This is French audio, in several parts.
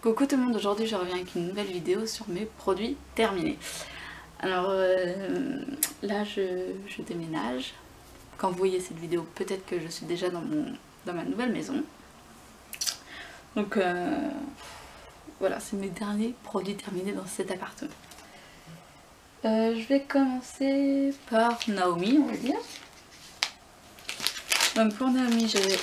Coucou tout le monde, aujourd'hui je reviens avec une nouvelle vidéo sur mes produits terminés. Alors là je déménage. Quand vous voyez cette vidéo, peut-être que je suis déjà dans ma nouvelle maison. Donc voilà, c'est mes derniers produits terminés dans cet appartement. Je vais commencer par Naomi, on va dire. Donc pour Naomi, j'ai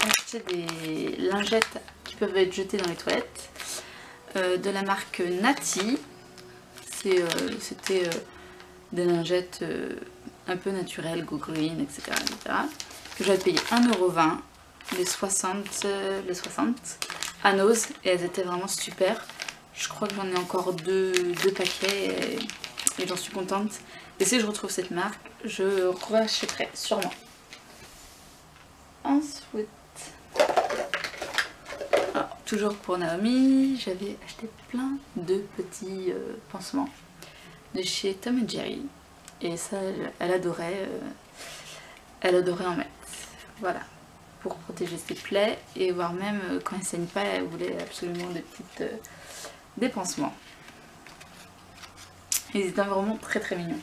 acheté des lingettes qui peuvent être jetées dans les toilettes. De la marque Nati. C'était des lingettes un peu naturelles, go green, etc. que j'avais payé 1,20 €, les 60 à Nose, et elles étaient vraiment super. Je crois que j'en ai encore deux paquets et j'en suis contente. Et si je retrouve cette marque, je rachèterai sûrement. Ensuite, toujours pour Naomi, j'avais acheté plein de petits pansements de chez Tom & Jerry. Et ça, elle adorait en mettre. Voilà, pour protéger ses plaies et voire même quand elle ne saigne pas, elle voulait absolument des pansements. Ils étaient vraiment très très mignons.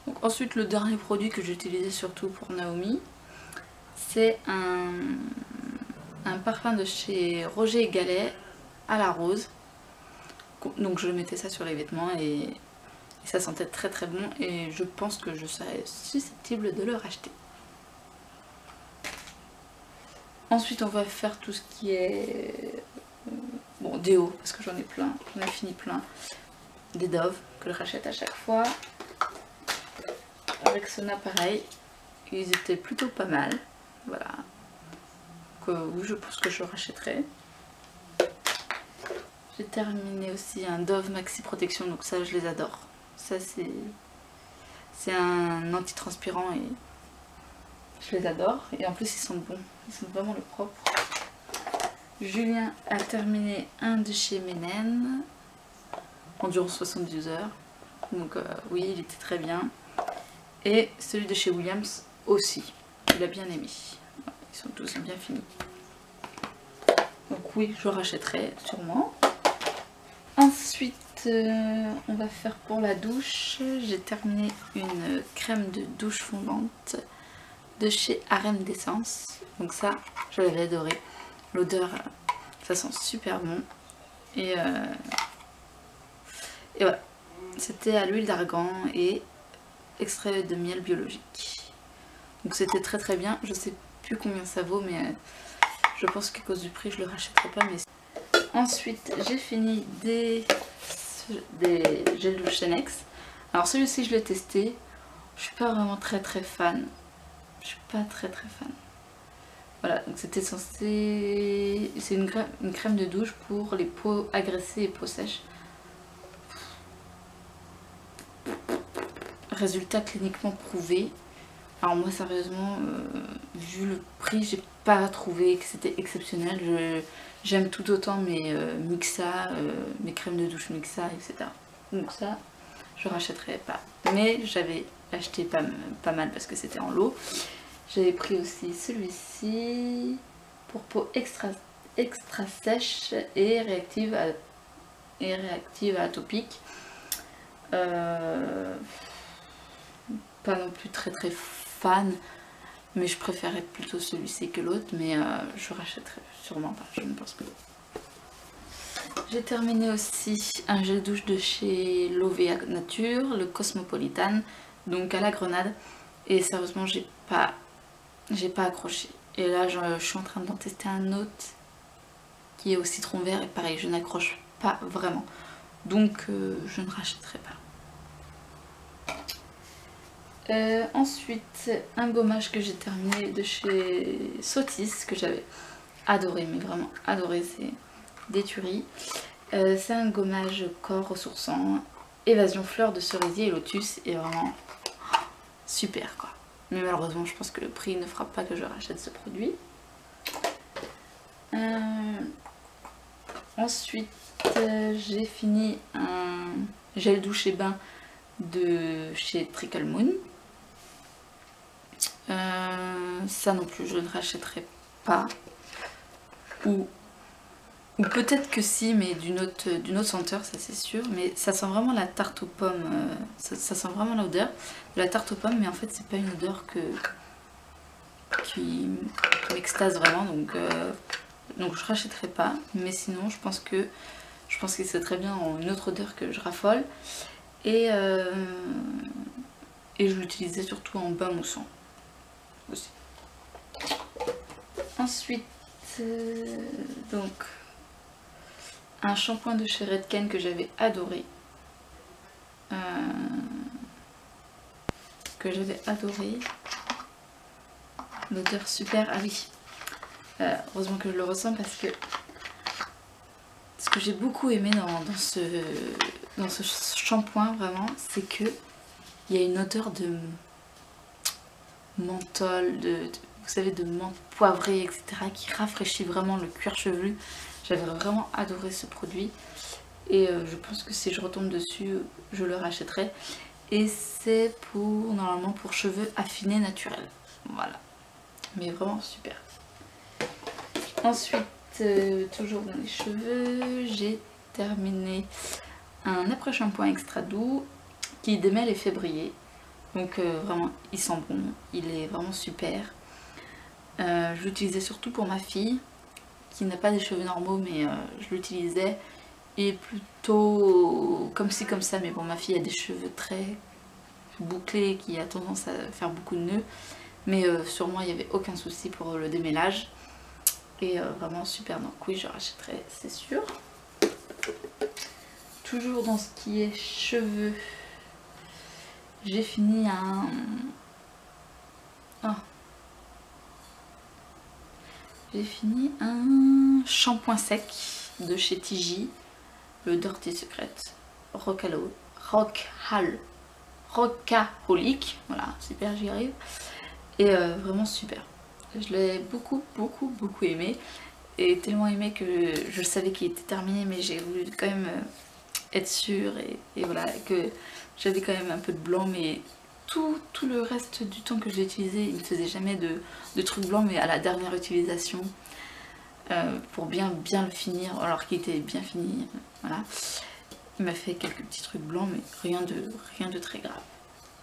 Donc ensuite, le dernier produit que j'utilisais surtout pour Naomi, c'est un parfum de chez Roger & Gallet à la rose. Donc je mettais ça sur les vêtements et ça sentait très très bon, et je pense que je serais susceptible de le racheter. Ensuite on va faire tout ce qui est bon, déo, parce que j'en ai plein, j'en ai fini plein. Des Dove que je rachète à chaque fois. Rexona pareil, ils étaient plutôt pas mal, voilà. Donc oui, je pense que je rachèterai. J'ai terminé aussi un Dove Maxi Protection, donc ça je les adore. Ça c'est un anti-transpirant et je les adore. Et en plus ils sentent bon, ils sentent vraiment le propre. Julien a terminé un de chez Ménène, endurance 72 heures. Donc oui, il était très bien. Et celui de chez Williams aussi, il a bien aimé. Ils sont tous bien finis. Donc oui, je rachèterai sûrement. Ensuite, on va faire pour la douche. J'ai terminé une crème de douche fondante de chez Harem d'Essence. Donc ça, je l'avais adoré. L'odeur, ça sent super bon. Et voilà, c'était à l'huile d'argan et extrait de miel biologique. Donc c'était très très bien. Je sais plus combien ça vaut, mais je pense qu'à cause du prix, je le rachèterai pas. Mais ensuite, j'ai fini des gels douche Nex. Alors celui-ci, je l'ai testé. Je suis pas vraiment très fan. Je suis pas très fan. Voilà, donc c'était censé... C'est une crème de douche pour les peaux agressées et peaux sèches. Résultat cliniquement prouvé. Alors moi sérieusement, vu le prix, j'ai pas trouvé que c'était exceptionnel. J'aime tout autant mes Mixa, mes crèmes de douche Mixa, etc. Donc ça, je rachèterai pas. Mais j'avais acheté pas mal parce que c'était en lot. J'avais pris aussi celui-ci pour peau extra sèche et réactive à atopique. Pas non plus très fan, mais je préférais plutôt celui-ci que l'autre, mais je rachèterai sûrement pas, je ne pense pas. J'ai terminé aussi un gel douche de chez Lovea Nature, le Cosmopolitan, donc à la grenade, et sérieusement j'ai pas accroché. Et là je suis en train d'en tester un autre qui est au citron vert, et pareil, je n'accroche pas vraiment, donc je ne rachèterai pas. Ensuite, un gommage que j'ai terminé de chez Sotis, que j'avais adoré, mais vraiment adoré, c'est des tueries. C'est un gommage corps ressourçant, évasion fleur de cerisier et lotus, et vraiment super quoi. Mais malheureusement, je pense que le prix ne fera pas que je rachète ce produit. Ensuite, j'ai fini un gel douche et bain de chez Trickle Moon. Ça non plus je ne rachèterai pas. Ou peut-être que si, mais d'une autre senteur, ça c'est sûr. Mais ça sent vraiment la tarte aux pommes, ça sent vraiment l'odeur de la tarte aux pommes, mais en fait c'est pas une odeur qui m'extase vraiment, donc je rachèterai pas. Mais sinon je pense que c'est très bien en une autre odeur que je raffole. Et je l'utilisais surtout en bain moussant aussi. Ensuite, donc un shampoing de chez Redken que j'avais adoré. L'odeur super. Ah oui, heureusement que je le ressens, parce que ce que j'ai beaucoup aimé dans ce shampoing vraiment, c'est que il y a une odeur de menthol, vous savez, de menthe poivrée, etc., qui rafraîchit vraiment le cuir chevelu. J'avais vraiment adoré ce produit et je pense que si je retombe dessus, je le rachèterai. Et c'est normalement pour cheveux affinés naturels. Voilà. Mais vraiment super. Ensuite, toujours dans les cheveux, j'ai terminé un après-shampoing extra doux qui démêle et fait briller. Donc vraiment, il sent bon, il est vraiment super. Je l'utilisais surtout pour ma fille, qui n'a pas des cheveux normaux, mais je l'utilisais. Et plutôt comme ci comme ça, mais bon, ma fille a des cheveux très bouclés, qui a tendance à faire beaucoup de nœuds. Mais sur moi, il n'y avait aucun souci pour le démêlage. Et vraiment super, donc oui, je rachèterai, c'est sûr. Toujours dans ce qui est cheveux, j'ai fini un shampoing sec de chez Tigi, le Dirty Secret Rockaholic, voilà, super, j'y arrive. Et vraiment super. Je l'ai beaucoup aimé. Et tellement aimé que je savais qu'il était terminé, mais j'ai voulu quand même être sûre. Et voilà, que j'avais quand même un peu de blanc, mais tout le reste du temps que je l'ai utilisé, il ne faisait jamais de trucs blancs, mais à la dernière utilisation, pour bien le finir, alors qu'il était bien fini, voilà. Il m'a fait quelques petits trucs blancs, mais rien de très grave.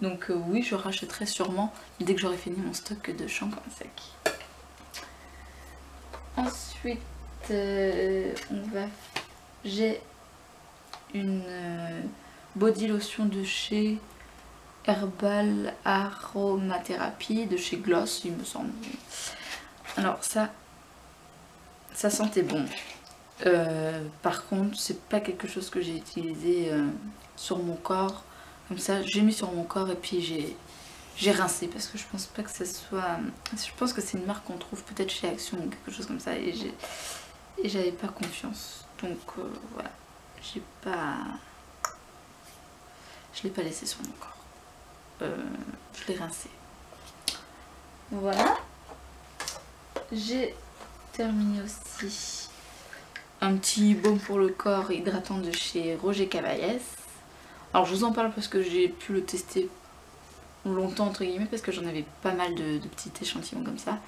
Donc oui, je rachèterai sûrement dès que j'aurai fini mon stock de shampoing sec. Ensuite, j'ai une body lotion de chez Herbal Aromathérapie, de chez Gloss, il me semble. Alors ça sentait bon. Par contre, c'est pas quelque chose que j'ai utilisé sur mon corps. Comme ça, j'ai mis sur mon corps et puis j'ai rincé, parce que je pense pas que ça soit... Je pense que c'est une marque qu'on trouve peut-être chez Action ou quelque chose comme ça, et j'avais pas confiance. Donc voilà, je l'ai pas laissé sur mon corps. Je l'ai rincé. Voilà. J'ai terminé aussi un petit baume pour le corps hydratant de chez Roger Cavalles. Alors je vous en parle parce que j'ai pu le tester longtemps entre guillemets, parce que j'en avais pas mal de petits échantillons comme ça,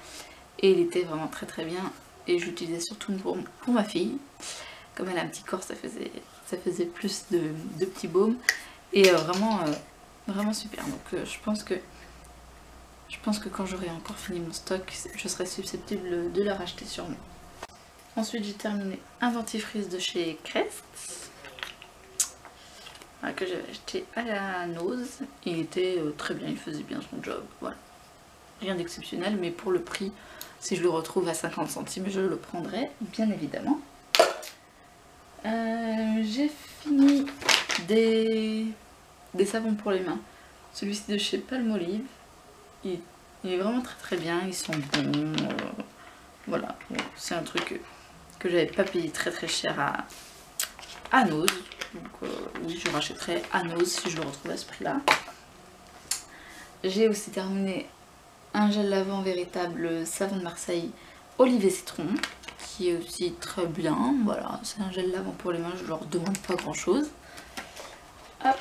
et il était vraiment très bien, et je l'utilisais surtout pour ma fille. Comme elle a un petit corps, ça faisait plus de petits baumes, et vraiment super. Donc je pense que quand j'aurai encore fini mon stock, je serai susceptible de la racheter sûrement. Ensuite, j'ai terminé un dentifrice de chez Crest, que j'avais acheté à la Nose. Il était très bien, il faisait bien son job, voilà. Rien d'exceptionnel, mais pour le prix, si je le retrouve à 50 centimes, je le prendrai, bien évidemment. J'ai fini des savons pour les mains. Celui-ci de chez Palmolive, il est vraiment très bien, ils sont bons. Voilà, c'est un truc que j'avais pas payé très cher à Nose. Donc oui, je rachèterai à Nose si je le retrouve à ce prix là. J'ai aussi terminé un gel lavant véritable savon de Marseille olive et citron, qui est aussi très bien. Voilà, c'est un gel lavant pour les mains, je leur demande pas grand chose. Hop.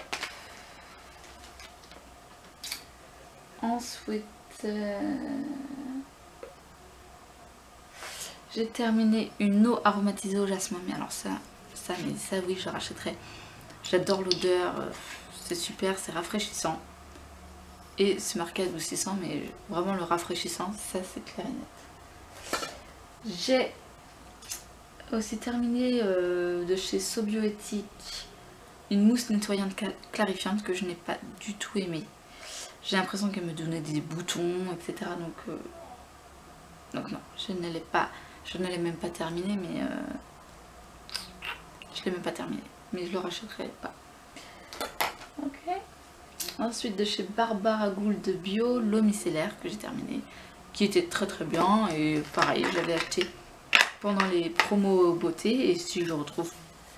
Ensuite, j'ai terminé une eau aromatisée au jasmin. Mais alors ça oui, je rachèterai. J'adore l'odeur, c'est super, c'est rafraîchissant. Et c'est marqué adoucissant, mais vraiment le rafraîchissant, ça c'est clair et net. J'ai aussi terminé de chez Sobioéthique une mousse nettoyante clarifiante que je n'ai pas du tout aimée. J'ai l'impression qu'elle me donnait des boutons, etc. Donc non, je ne l'ai même pas terminée, mais je l'ai même pas terminée, mais je le rachèterai pas. Ok. Ensuite de chez Barbara Gould Bio, l'eau micellaire que j'ai terminée, qui était très très bien, et pareil, j'avais acheté pendant les promos beauté, et si je le retrouve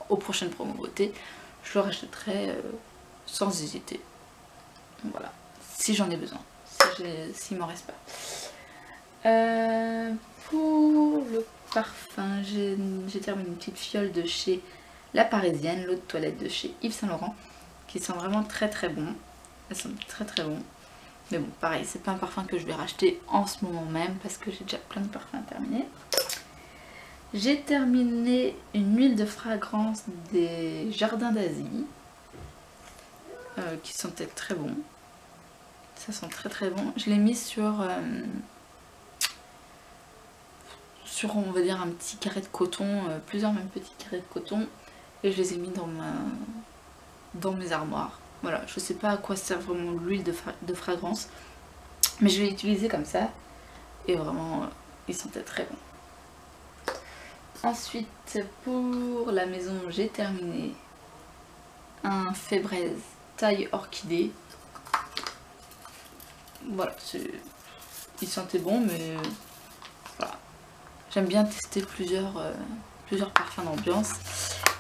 aux prochaines promos beauté, je le rachèterai sans hésiter. Voilà, si j'en ai besoin, s'il m'en reste pas. Pour le parfum, j'ai terminé une petite fiole de chez La Parisienne, l'eau de toilette de chez Yves Saint Laurent, qui sent vraiment très très bon. Elles sont très très bon. Mais bon, pareil, c'est pas un parfum que je vais racheter en ce moment même parce que j'ai déjà plein de parfums à terminer. J'ai terminé une huile de fragrance des Jardins d'Asie qui sentait très bon. Ça sent très très bon. Je l'ai mis sur on va dire un petit carré de coton, plusieurs même petits carrés de coton, et je les ai mis dans mes armoires. Voilà, je sais pas à quoi sert vraiment l'huile de fragrance, mais je l'ai utilisé comme ça et vraiment il sentait très bon. Ensuite, pour la maison, j'ai terminé un Febreze taille orchidée. Voilà, il sentait bon, mais voilà. J'aime bien tester plusieurs parfums d'ambiance.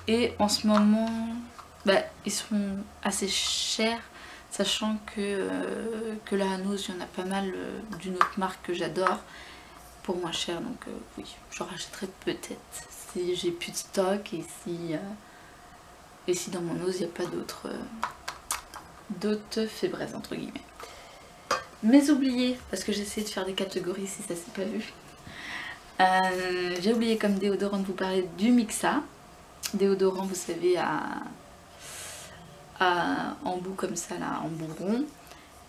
Et en ce moment, ils sont assez chers, sachant que la Hanause, il y en a pas mal d'une autre marque que j'adore, pour moins cher. Donc oui, je rachèterai peut-être si j'ai plus de stock et si dans mon ose il n'y a pas d'autres Febreze entre guillemets. Mais oublié, parce que j'essaie de faire des catégories si ça s'est pas vu. J'ai oublié comme déodorant de vous parler du Mixa. Déodorant, vous savez, en bout comme ça, là, en bout rond.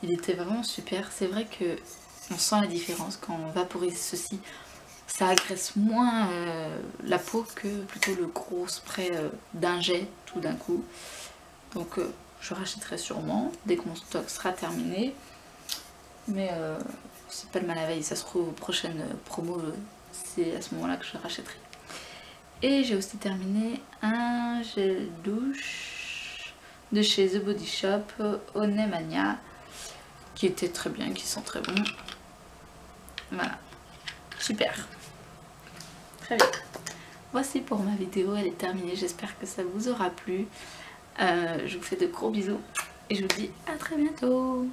Il était vraiment super. C'est vrai que on sent la différence quand on vaporise ceci. Ça agresse moins la peau que plutôt le gros spray d'un jet tout d'un coup. Donc je rachèterai sûrement dès que mon stock sera terminé. Mais c'est pas le mal à veille, ça se trouve aux prochaines promos, c'est à ce moment là que je rachèterai. Et j'ai aussi terminé un gel douche de chez The Body Shop, Onemania, qui était très bien, qui sent très bon. Voilà, super, très bien. Voici pour ma vidéo, elle est terminée, j'espère que ça vous aura plu. Je vous fais de gros bisous et je vous dis à très bientôt.